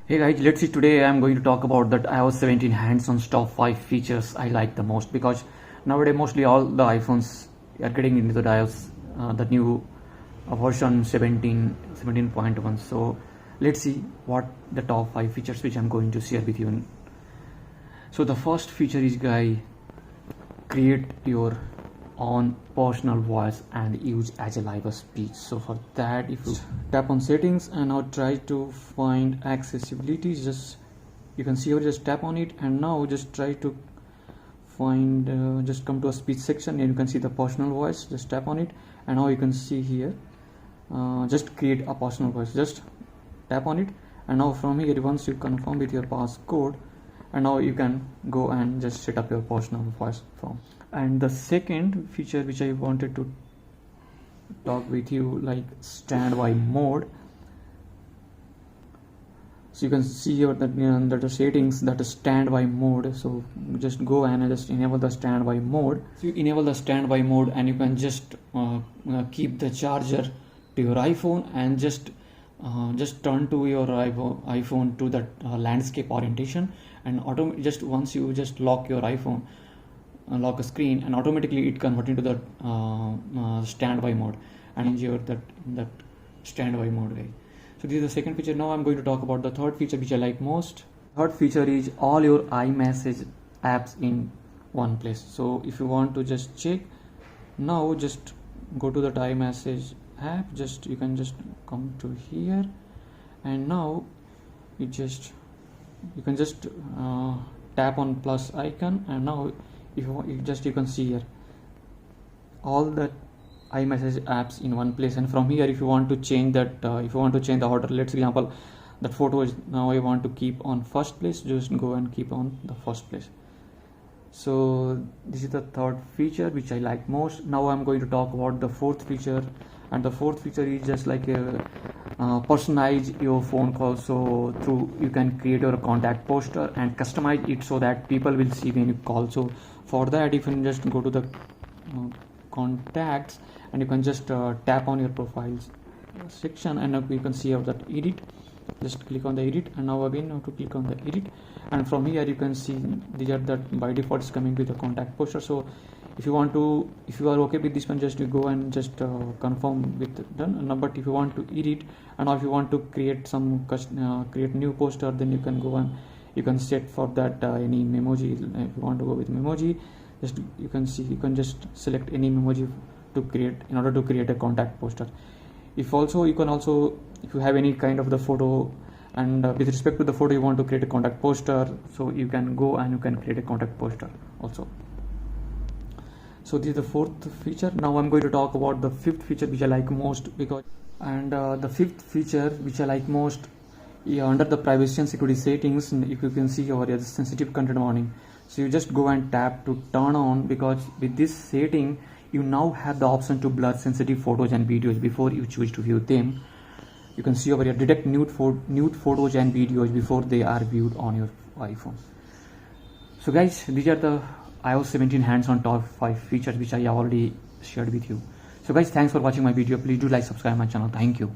Hey guys, let's see. Today I'm going to talk about that iOS 17 hands-on top 5 features I like the most, because nowadays mostly all the iPhones are getting into the iOS, the new version 17.1. So let's see what the top 5 features which I'm going to share with you. So the first feature is, guys, create your own personal voice and use as a live speech. So for that, if you tap on settings and now try to find accessibility, just you can see here, just tap on it, and now just try to find just come to a speech section, and you can see the personal voice. Just tap on it, and now you can see here just create a personal voice. Just tap on it, and now from here, once you confirm with your passcode, and now you can go and just set up your personal voice from. And the second feature which I wanted to talk with you, like standby mode. So you can see here that under the settings, that is standby mode. So just go and just enable the standby mode. So you enable the standby mode, and you can just keep the charger to your iPhone, and just turn to your iPhone to that landscape orientation, and just once you just lock your iPhone, lock a screen, and automatically it convert into the standby mode, and you're that standby mode, guys. So this is the second feature. Now I'm going to talk about the third feature which I like most. Third feature is all your iMessage apps in one place. So if you want to just check, now just go to that iMessage app. Just you can just come to here, and now you can just tap on plus icon, and now you can see here all the iMessage apps in one place. And from here, if you want to change that, if you want to change the order, let's example that photo is now I want to keep on first place, just go and keep on the first place. So this is the third feature which I like most. Now I'm going to talk about the fourth feature, and the fourth feature is just like personalize your phone call. So you can create your contact poster and customize it so that people will see when you call. So for that, you can just go to the contacts, and you can just tap on your profiles section, and you can see how that edit. Just click on the edit, and now again to click on the edit, and from here you can see these are that by default is coming with the contact poster. So if you are okay with this one, just you go and just confirm with done. But if you want to edit, and if you want to create some create new poster, then you can go and you can set for that any memoji. If you want to go with memoji, just you can just select any memoji to create in order to create a contact poster. If you have any kind of the photo, and with respect to the photo you want to create a contact poster, so you can go and you can create a contact poster also. So this is the fourth feature. Now I'm going to talk about the fifth feature which I like most, the fifth feature which I like most, under the privacy and security settings, if you can see over here, the sensitive content warning. So you just go and tap to turn on, because with this setting you now have the option to blur sensitive photos and videos before you choose to view them. You can see over here, detect nude photos and videos before they are viewed on your iPhone. So guys, these are the iOS 17 hands-on top 5 features which I have already shared with you. So guys, thanks for watching my video. Please do like, subscribe my channel. Thank you.